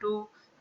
2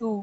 2.